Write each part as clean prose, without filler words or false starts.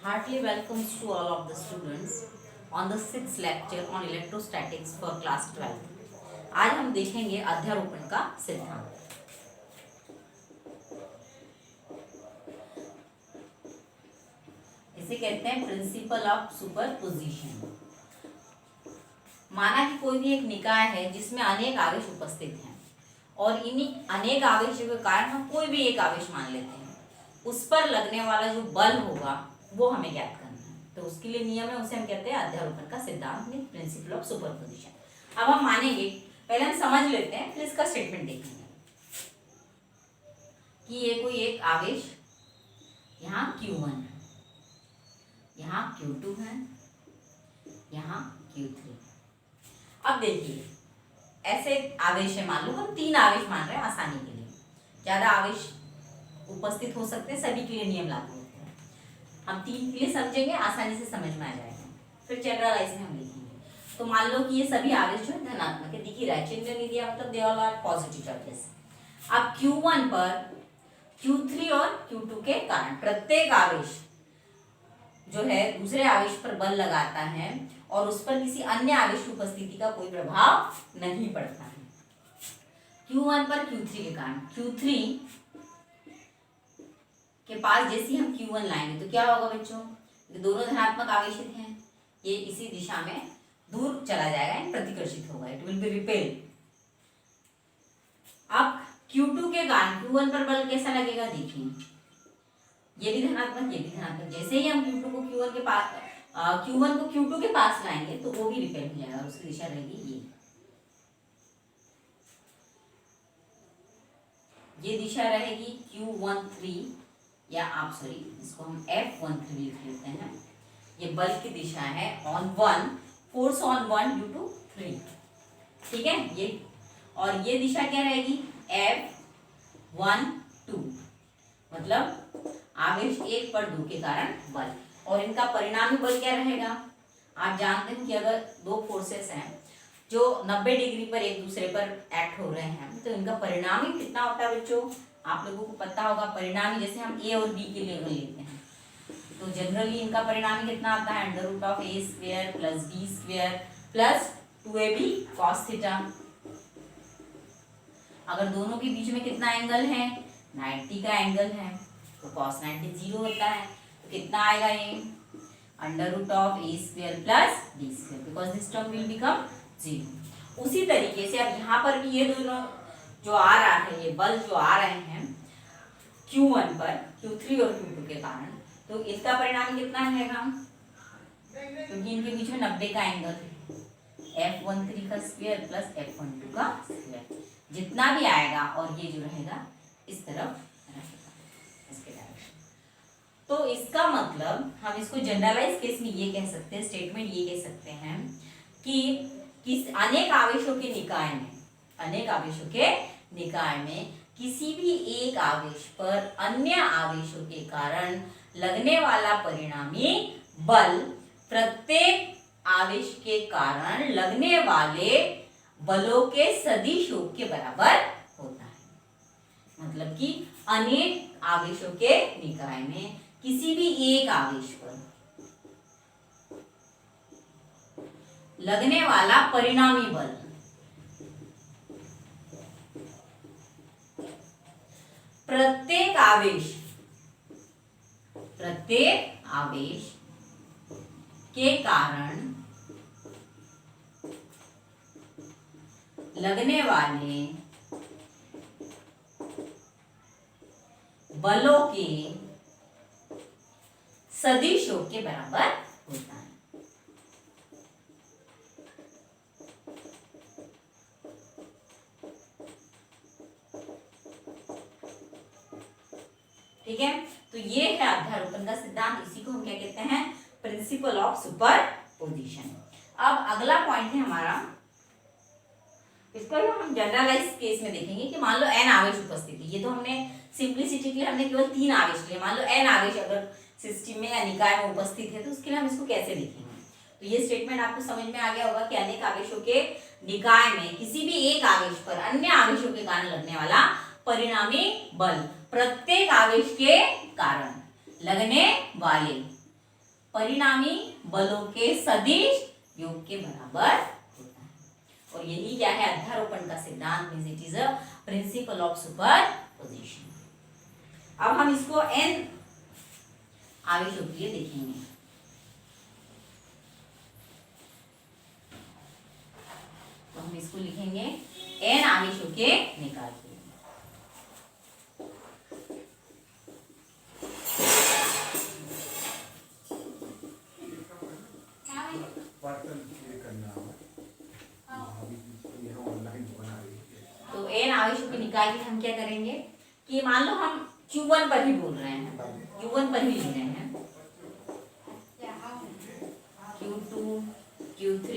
Heartily welcomes to all of the students on the 6th lecture on electrostatics for class 12. आज हम देखेंगे अध्यारोपण का सिद्धांत। इसे कहते हैं प्रिंसिपल ऑफ सुपरपोजिशन। माना कि कोई भी एक निकाय है जिसमें अनेक आवेश उपस्थित हैं और इन्हीं अनेक आवेशों के कारण हम कोई भी एक आवेश मान लेते हैं, उस पर लगने वाला जो बल होगा वो हमें ज्ञात करना है। तो उसके लिए नियम है, उसे हम कहते हैं अध्यारोपण का सिद्धांत, मीन प्रिंसिपल ऑफ सुपरपोजिशन। अब हम मानेंगे, पहले हम समझ लेते हैं, फिर इसका स्टेटमेंट देखेंगे कि ये कोई एक आवेश यहाँ Q1 है, यहाँ Q2 है, यहाँ Q3। अब देखिए ऐसे आवेश है, मान लो हम 3 आवेश मान रहे हैं आसानी के लिए, ज्यादा आवेश उपस्थित हो सकते हैं, सभी के लिए नियम लागू होते हैं। हम 3 के लिए समझेंगे, आसानी से समझ में आ जाएगा, फिर जनरलाइज में हम लिखेंगे। तो मान लो कि ये सभी आवेश जो है धनात्मक है, दिख ही रहा है, चिन्ह नहीं दिया मतलब they all are positive charges. अब Q1 पर Q3 और Q2 के कारण प्रत्येक आवेश जो है दूसरे आवेश पर बल लगाता है और उस पर किसी अन्य आवेश की उपस्थिति का कोई प्रभाव नहीं पड़ता है। Q1 पर Q3 के कारण Q3 के पास जैसे हम Q1 लाएंगे तो क्या होगा बच्चों, ये दोनों धनात्मक आवेशित हैं, ये इसी दिशा में दूर चला जाएगा, प्रतिकर्षित होगा, इट विल बी रिपेल्ड। अब Q2 के कारण Q1 पर बल कैसा लगेगा, देखिए ये भी धनात्मक, ये भी धनात्मक। जैसे ही हम Q1 को Q2 के पास लाएंगे तो वो भी रिपेल हो जाएगा और उसकी दिशा रहेगी ये दिशा रहेगी Q13, या आप सॉरी इसको हम F13 लिख लेते हैं। ये बल की दिशा है on 1, force on 1 due to 3, ठीक है ये। और ये दिशा क्या रहेगी, F12, मतलब आवेश 1 पर 2 के कारण बल। और इनका परिणामी बल क्या रहेगा, आप जानते हैं कि अगर दो फोर्सेस हैं जो 90 डिग्री पर एक दूसरे पर एक्ट हो रहे हैं तो इनका परिणामी कितना होता है बच्चों, आप लोगों को पता होगा। परिणामी जैसे हम A और B के लिए लेते हैं तो जनरली इनका परिणामी कितना आता है, √A² + B² + 2AB cos theta. अगर दोनों के बीच में कितना एंगल है, 90 का एंगल है, तो cos 90 0 होता है, तो कितना आएगा ये, √A² + B², because this term will become 0। उसी तरीके से अब यहाँ पर भी ये दोनों जो आ रहा है, ये बल जो आ रहे हैं Q1 पर Q3 और Q2 के कारण, तो इसका परिणाम कितना रहेगा, क्योंकि इनके बीच में 90 का एंगल है, F13 का स्क्वायर + F12 का स्क्वायर, जितना भी आएगा और ये जो रहेगा इस तरफ रहेगा, इसके डायरेक्शन। तो इसका मतलब हम इसको जनरलाइज केस में ये कह सकते हैं, स्टेटमेंट ये कह सकते हैं कि अनेक आवेशों के निकाय में किसी भी एक आवेश पर अन्य आवेशों के कारण लगने वाला परिणामी बल प्रत्येक आवेश के कारण लगने वाले बलों के सदिशों के बराबर होता है। मतलब कि अनेक आवेशों के निकाय में किसी भी एक आवेश पर लगने वाला परिणामी बल प्रत्येक आवेश के कारण लगने वाले बलों के सदिशों के बराबर होता है। ठीक है, तो ये है अध्यारोपण का सिद्धांत, इसी को हम क्या कहते हैं, प्रिंसिपल ऑफ सुपरपोजिशन। अब अगला पॉइंट है हमारा, इसको हम जनरलाइज केस में देखेंगे कि मान लो n आवेश उपस्थित है। ये तो हमने सिंप्लिसिटी के लिए हमने केवल 3 आवेश लिए, मान लो n आवेश अगर सिस्टम में या निकाय में उपस्थित है तो उसके लिए हम इसको कैसे लिखेंगे। तो ये स्टेटमेंट आपको समझ में आ गया होगा कि अनेक आवेशों के निकाय में किसी भी एक आवेश पर अन्य आवेशों के कारण लगने वाला परिणामी बल प्रत्येक आवेश के कारण लगने वाले परिणामी बलों के सदिश योग के बराबर होता है। और यही क्या है, अध्यारोपण का सिद्धांत, means it is a principle of superposition. अब हम इसको n आवेशों के लिए देखेंगे। तो हम इसको लिखेंगे n आवेशों के निकाल के। तो n आवेशों के निकाल के हम क्या करेंगे कि मान लो हम Q1 पर ही बोल रहे हैं, Q1 पर ही ले रहे हैं, Q2 Q3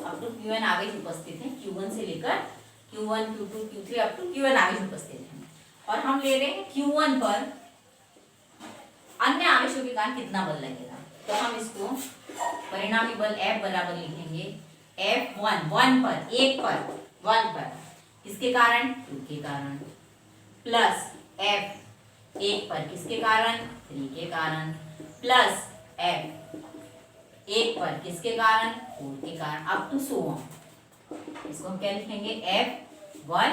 up to Qn आवेश उपस्थित है, Q1 से लेकर Q1 Q2 Q3 up to Qn आवेश उपस्थित है। और हम ले रहे हैं Q1 पर अन्य आवेशों के कारण कितना बल लगेगा। तो हम इसको परिणामी बल F बराबर लिखेंगे F1 1 पर, एक पर, 1 पर किसके कारण, 2 के कारण, प्लस F एक पर किसके कारण, 3 के कारण, प्लस F एक पर किसके कारण, 4 के कारण, अप टू सो ऑन। इसको हम क्या लिखेंगे F1।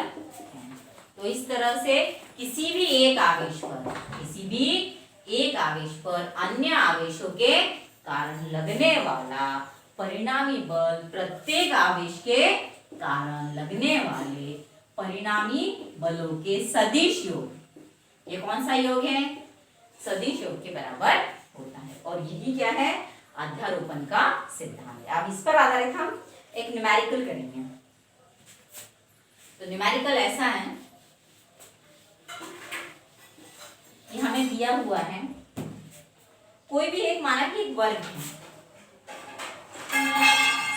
तो इस तरह से किसी भी एक आवेश पर, किसी भी एक आवेश पर अन्य आवेशों के कारण लगने वाला परिणामी बल प्रत्येक आवेश के कारण लगने वाले परिणामी बलों के सदिश योग, ये कौन सा योग है, सदिश योग के बराबर होता है। और यही क्या है, अध्यारोपण का सिद्धांत है। अब इस पर आधारित हम एक न्यूमेरिकल करेंगे। तो न्यूमेरिकल ऐसा है कि हमें दिया हुआ है कोई भी एक, माना कि एक वर्ग है,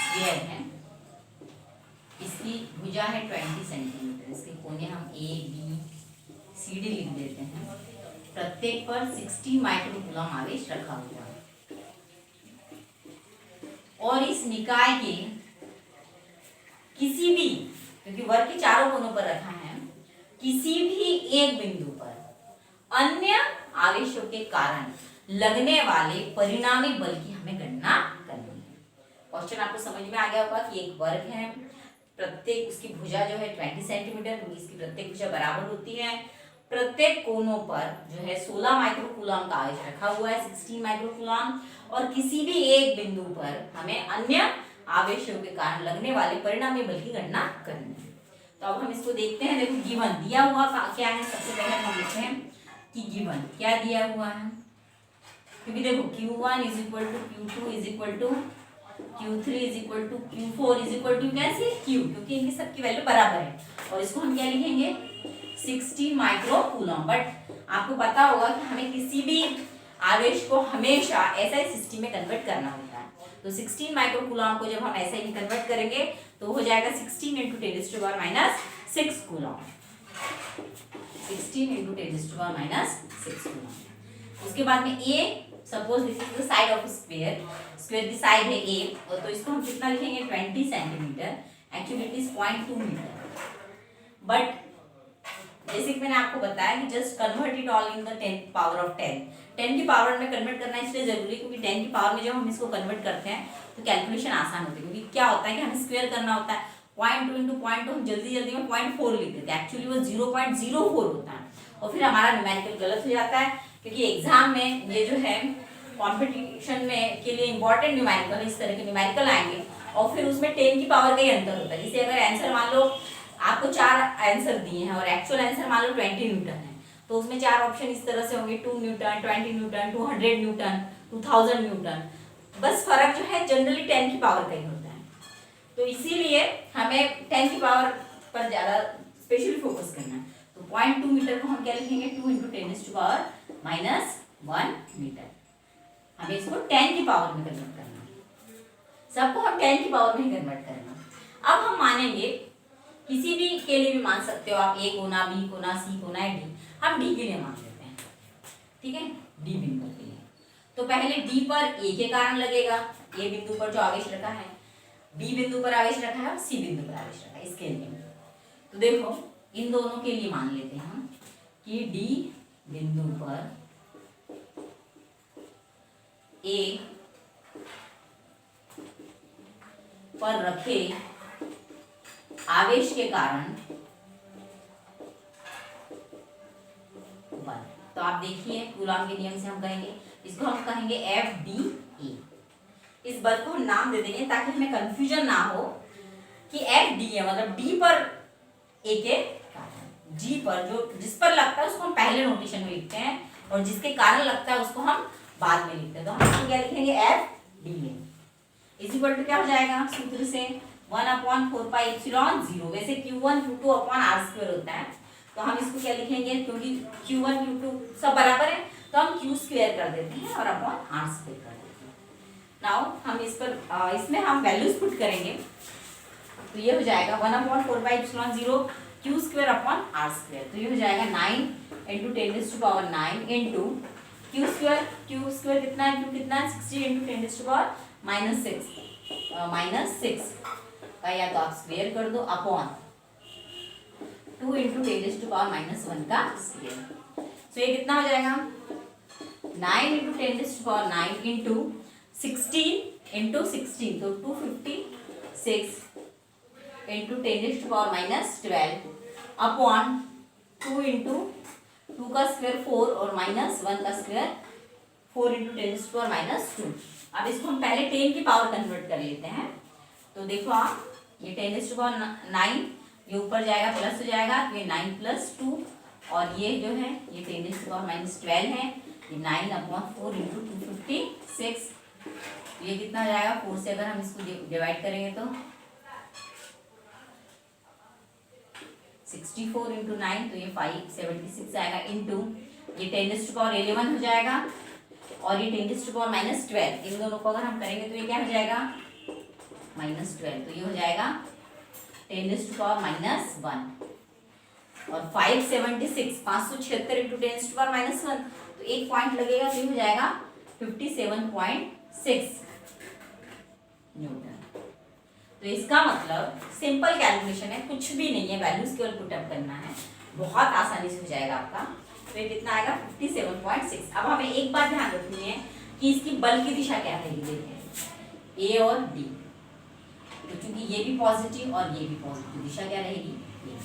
स्क्वायर है, इसकी भुजा है 20 सेंटीमीटर, इसके कोने हम A B C D लिख देते हैं, प्रत्येक पर 60 माइक्रोकूलम आवेश रखा हुआ है। और इस निकाय के किसी भी, क्योंकि वर्ग के चारों कोनों पर रखा है, किसी भी एक बिंदु पर अन्य आवेशों के कारण लगने वाले परिणामी बल की हमें गणना करनी है। क्वेश्चन आपको समझ में आ गया होगा कि एक वर्ग है, प्रत्येक उसकी भुजा जो है 20 सेंटीमीटर, क्योंकि इसकी प्रत्येक भुजा बराबर होती है, प्रत्येक कोनों पर जो है 16 माइक्रोकूलम का आवेश रखा हुआ है, 16 माइक्रोकूलम, और किसी भी एक बिंदु पर हमें अन्य आवेशों के कारण लगने वाले परिणामी बल की गणना करनी है। तो अब हम इसको देखते हैं। देखो गिवन दिया हुआ क्या है, सबसे पहले हम लिखते हैं कि गिवन क्या दिया हुआ है, क्योंकि देखो Q1 is equal to Q2 is equal to Q3 is equal to Q4 is equal to कैसे Q, क्योंकि इनकी सबकी वैल्यू बराबर है। और इसको हम क्या लिखेंगे 60 माइक्रोकूलम। बट आपको पता होगा कि हमें किसी भी आवेश को हमेशा SI सिस्टम में कन्वर्ट करना होता है। तो 16 माइक्रोकूलम को जब हम SI में कन्वर्ट करेंगे तो हो जाएगा 16 × 10⁻⁶ कूलम, 16 × 10⁻⁶ कूलम। उसके बाद में A, suppose this is the side of square, square की साइड है A, और तो इसको हम कितना लिखेंगे 20 centimetre, actually it is 0.2 metre. But जैसे कि मैंने आपको बताया कि just convert it all in the 10 power of 10, 10 की पावर में कन्वर्ट करना इसलिए जरूरी, क्योंकि 10 की पावर में जब हम इसको कन्वर्ट करते हैं तो कैलकुलेशन आसान होती है। क्योंकि क्या होता है कि हमें स्क्वायर करना होता है, 0.2 × 0.2 हम जल्दी जल्दी में 0.4 लिख देते हैं, एक्चुअली वो 0.04 होता है, और फिर हमारा न्यूमेरिकल गलत हो जाता है। क्योंकि एग्जाम में ये जो है कंपटीशन में के लिए इंपॉर्टेंट न्यूमेरिकल, इस तरह के न्यूमेरिकल आएंगे, और फिर उसमें 10 की पावर का ही अंतर होता है। जैसे अगर आंसर मान लो आपको 4 आंसर दिए हैं और एक्चुअल आंसर मान लो 20 न्यूटन है, तो उसमें 4 ऑप्शन इस तरह से होंगे 2 न्यूटन, 20 न्यूटन, 200 न्यूटन, 2000 न्यूटन। बस फर्क जो है जनरली 10 की पावर का ही होता है। तो इसीलिए हमें 10 की पावर पर ज़्यादा स्पेशली फोकस करना है। तो 0.2 मीटर को हम क्या लिखेंगे 2 × 10⁻⁻1 मीटर। हमें इसको 10 की पावर में कन्वर्ट करना है, सबको हम 10 की पावर में कन्वर्ट करना। अब हम मानेंगे किसी भी के लिए भी मान सकते हो आप, A कोना, B कोना, C कोना है, D, हम D के लिए मान लेते हैं, ठीक है, D बिंदु के लिए। तो पहले D पर A के कारण लगेगा, A बिंदु पर जो आवेश रखा है, B बिंदु पर आवेश रखा है और C बिंदु पर आवेश रखा है, इसके लिए। तो देखो इन दोनों के लिए मान लेते हैं हम कि D बिंदु पर A पर रखे आवेश के कारण बल। तो आप देखिए कूलॉम के नियम से हम कहेंगे, इसको हम कहेंगे FDA। इस बल को हम नाम दे देंगे ताकि हमें कंफ्यूजन ना हो कि FDA मतलब D पर A के कारण, G पर जो जिस पर लगता है उसको हम पहले नोटेशन में लिखते हैं और जिसके कारण लगता है उसको हम बाद में लिखते हैं। तो हम इसको क्या लिखेंगे FDA इज इक्वल टू क्या हो जाएगा सूत्र से 1/4πε0। वैसे Q1 Q2 अपॉन r² होता है, तो हम इसको क्या लिखेंगे, क्योंकि Q1 Q2 सब बराबर है तो हम Q² कर देते हैं और अपॉन r² कर देते हैं। नाउ हम इस पर इसमें हम वैल्यूज पुट करेंगे, तो ये हो जाएगा 1/4πε0 Q² अपॉन r²। तो ये हो जाएगा 9 × 10⁻9 इंटू Q² कितना है, Q कितना है 60 × 10⁻6 का या तो आप स्क्वायर कर दो अपॉन 2 × 10⁻1 का स्क्वायर। तो ये कितना हो जाएगा 9 × 10⁻9 इंटू 16 × 16 तो 256 × 10⁻12 अपॉन 2 × 2 का स्क्वायर 4 और -1 का स्क्वायर 4 × 10⁻2। अब इसको हम पहले 10 की पावर कन्वर्ट कर लेते हैं। तो देखो आप ये 10⁻9 ये ऊपर जाएगा प्लस हो जाएगा, तो ये 9 + 2 और ये जो है ये 10⁻12 है, ये 9/4 × 256। ये कितना हो जाएगा 4 से अगर हम इसको डिवाइड करेंगे तो 64 × 9 तो ये 576 आएगा इंटू ये 10⁻11 हो जाएगा और ये 10⁻12 इन दोनों को अगर हम करेंगे तो ये क्या हो जाएगा -12। तो ये हो जाएगा 10⁻1 और 576 × 10⁻1 तो एक पॉइंट लगेगा तो ये हो जाएगा 57.6 न्यूटन। तो इसका मतलब सिंपल कैलकुलेशन है, कुछ भी नहीं है, वैल्यूज केवल पुटअप करना है, बहुत आसानी से हो जाएगा आपका। तो ये कितना आएगा 57.6। अब हमें एक बात ध्यान रखनी है कि इसकी बल की दिशा क्या रहेगी, देखिए A और D, तो चूंकि ये भी पॉजिटिव और ये भी पॉजिटिव, दिशा क्या रहेगी ये।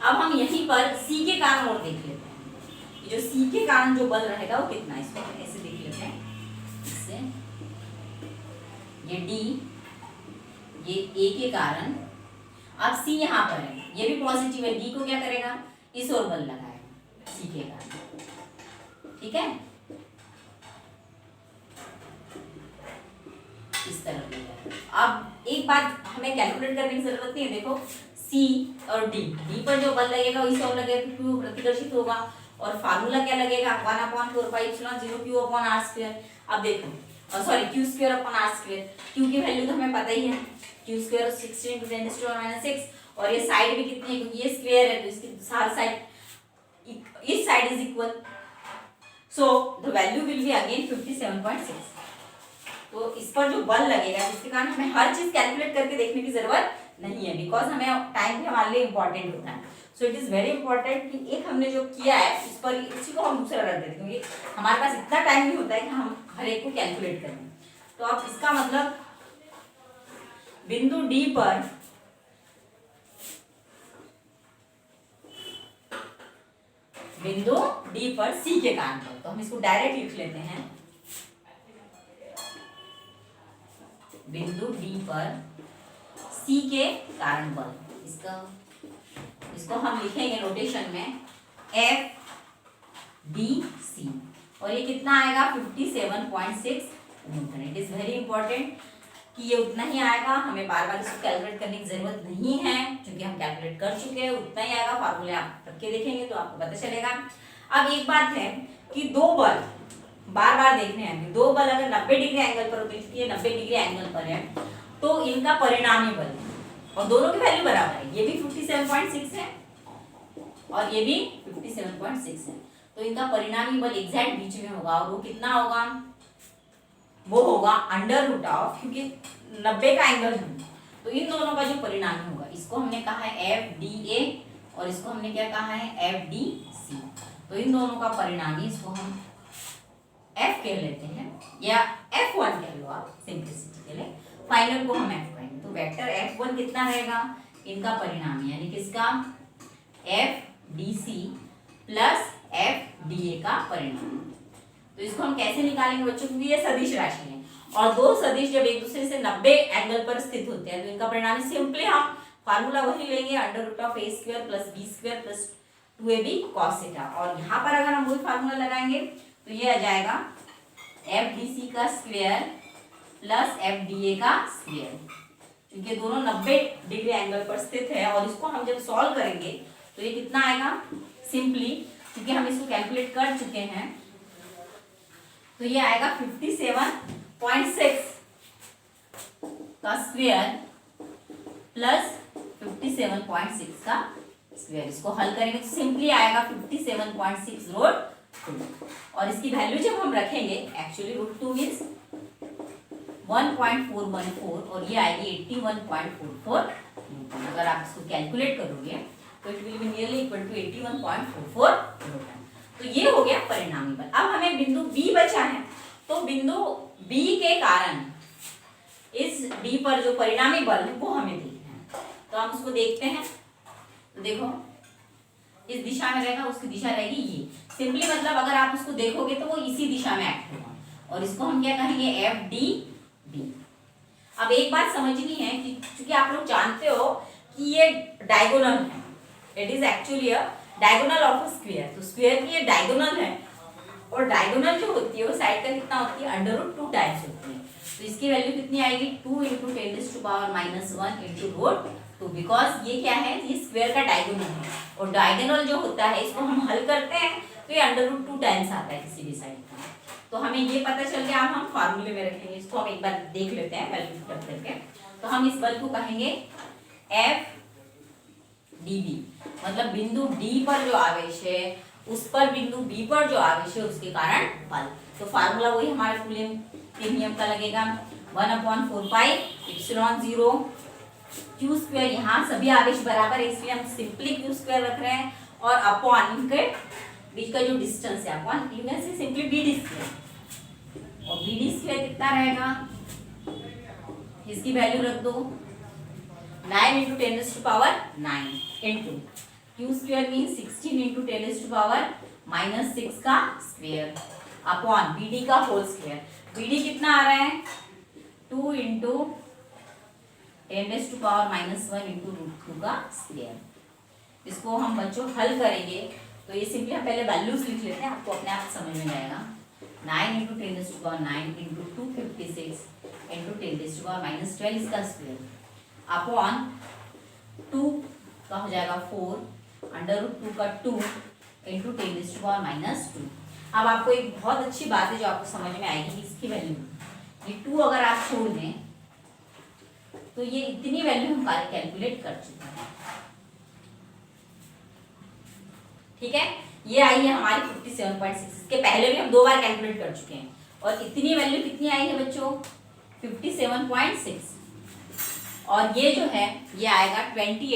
अब हम यहीं पर C के कारण और देख लेते हैं, जो C के कारण जो बल रहेगा वो कितना है, इसको ऐसे देख लेते हैं। इससे ये D ये A के कारण, अब C यहाँ पर है, ये भी पॉजिटिव है, D को क्या करेगा इस ओर बल लगाएगा C के कारण, ठीक है, इस तरफ लेगा। अब एक बात हमें कैलकुलेट करने की जरूरत नहीं है, देखो C और D पर जो बल लगेगा इस ओर लगेगा तो Q प्रतिकर्षित होगा और फार्मूला क्या लगेगा 1/4πε0 Q अपॉन r²। अब देखो sorry Q² upon r², Q की वैल्यू तो हमें पता ही है, Q² 16 × 10⁻6 और ये साइड भी कितनी है, क्योंकि ये स्क्वायर है तो इसकी हर साइड इस side is equal, so the value will be again 57.6। तो इस पर जो बल लगेगा जिसके कारण हमें हर चीज कैलकुलेट करके देखने की जरूरत नहीं है, बिकॉज हमें टाइम भी हमारे लिए इंपॉर्टेंट होता है। So it is very important कि एक हमने जो किया है इस पर इसी को हम दूसरा रख देते हैं, क्योंकि हमारे पास इतना टाइम नहीं होता है कि हम हर एक को कैलकुलेट करें। तो अब इसका मतलब बिंदु D पर C के कारण पर, तो हम इसको डायरेक्ट लिख लेते हैं, बिंदु D पर C के कारण बल, इसको हम लिखेंगे नोटेशन में FDC और ये कितना आएगा 57.6 Newton. It is very important कि ये उतना ही आएगा, हमें बार बार इसको कैलकुलेट करने की जरूरत नहीं है, क्योंकि हम कैलकुलेट कर चुके हैं, उतना ही आएगा। फार्मूले आप रख के देखेंगे तो आपको पता चलेगा। अब एक बात है कि दो बल बार बार देखने हैं, दो बल अगर 90 डिग्री एंगल पर होते हैं, ये 90 डिग्री एंगल पर है, तो इनका परिणामी बल और दोनों की वैल्यू बराबर है, ये भी 57.6 है और ये भी 57.6 है, तो इनका परिणामी बल एग्जैक्ट बीच में होगा और वो कितना होगा, वो होगा √, क्योंकि 90 का एंगल है तो इन दोनों का जो परिणामी होगा, इसको हमने कहा है FDA और इसको हमने क्या कहा है FDC। तो इन दोनों का परिणामी इसको हम F कह लेते हैं या F1 कह लो आप सिंपलिसिटी के लिए। फाइनल को हम f कहेंगे। तो वेक्टर f1 कितना रहेगा, इनका परिणाम यानी किसका, FDC प्लस FDA का परिणाम। तो इसको हम कैसे निकालेंगे बच्चों, क्योंकि ये सदिश राशि है और दो सदिश जब एक दूसरे से 90 एंगल पर स्थित होते हैं तो इनका परिणाम सिंपली हम फार्मूला वही लेंगे, √a² + b² + 2ab cos theta. और यहाँ पर अगर हम वही फार्मूला लगाएंगे तो ये आ जाएगा FDC का स्क्वायर प्लस FDA का स्क्वायर, क्योंकि दोनों 90 डिग्री एंगल पर स्थित है। और इसको हम जब सॉल्व करेंगे तो ये कितना आएगा, सिंपली क्योंकि हम इसको कैलकुलेट कर चुके हैं तो ये आएगा 57.6 का स्क्वायर प्लस 57.6 का स्क्वायर। इसको हल करेंगे तो सिंपली आएगा 57.6√2 और इसकी वैल्यू जब हम रखेंगे एक्चुअली √2 मीन्स 1.414 और ये आएगी 81.44 न्यूटन। अगर आप इसको कैलकुलेट करोगे तो it will be nearly equal to 81.44 newton. तो ये हो गया परिणामी बल। अब हमें बिंदु B बचा है, तो बिंदु B के कारण इस D पर जो परिणामी बल है वो हमें देखना है। तो हम उसको देखते हैं। तो देखो इस दिशा में रहेगा, उसकी दिशा रहेगी ये, सिंपली मतलब अगर आप उसको देखोगे तो वो इसी दिशा में एक्ट होगा और इसको हम क्या कहेंगे, FDB। अब एक बात समझनी है कि क्योंकि आप लोग जानते हो कि ये डायगोनल है, it is actually a diagonal of a square. तो स्क्वायर की ये डायगोनल है और डायगोनल जो होती है वो साइड का कितना होती है, √2 टाइम्स होती है। तो इसकी वैल्यू कितनी आएगी, 2 × 10⁻⁻1 × √2, बिकॉज ये क्या है, ये स्क्वायर का डायगोनल है और डायगोनल जो होता है इसको हम हल करते हैं तो ये √2 टाइम्स आता है किसी भी साइड का। तो हमें ये पता चल गया, अब हम फार्मूले में रखेंगे इसको, हम एक बार देख लेते हैं वैल्यू पुट करके। तो हम इस बल को कहेंगे FDB, मतलब बिंदु D पर जो आवेश है उस पर बिंदु B पर जो आवेश है उसके कारण बल। तो फार्मूला वही हमारे कूलम के नियम का लगेगा, 1/4πε0 Q², यहाँ सभी आवेश बराबर है इसलिए हम सिंपली Q² रख रहे हैं और अपॉन इनके बीच का जो डिस्टेंस है अपॉन इनमें से सिंपली BD², और BD² कितना रहेगा, इसकी वैल्यू रख दो 9 × 10⁻⁹ इंटू Q² मीन्स 16 × 10⁻⁻6 का स्क्वायर अपॉन BD का होल स्क्वायर। BD कितना आ रहा है, 2 × 10⁻⁻1 × √2 का स्क्वायर। इसको हम बच्चों हल करेंगे तो ये सिंपली हम पहले वैल्यूज लिख लेते हैं, आपको अपने आप समझ में जाएगा। 9 × 10⁻⁹ इंटू 256 × 10⁻⁻12 इसका स्क्वायर अपॉन 2 का हो जाएगा 4 √2 का 2 × 10⁻⁻2। अब आपको एक बहुत अच्छी बात है जो आपको समझ में आएगी कि इसकी वैल्यू, ये 2 अगर आप छोड़ दें तो ये इतनी वैल्यू हम कैलकुलेट कर चुके हैं, ठीक है। ये आई है हमारी 57.6, इसके पहले भी हम 2 बार कैलकुलेट कर चुके हैं और इतनी वैल्यू कितनी आई है बच्चों, 57.6, और ये जो है ये आएगा 28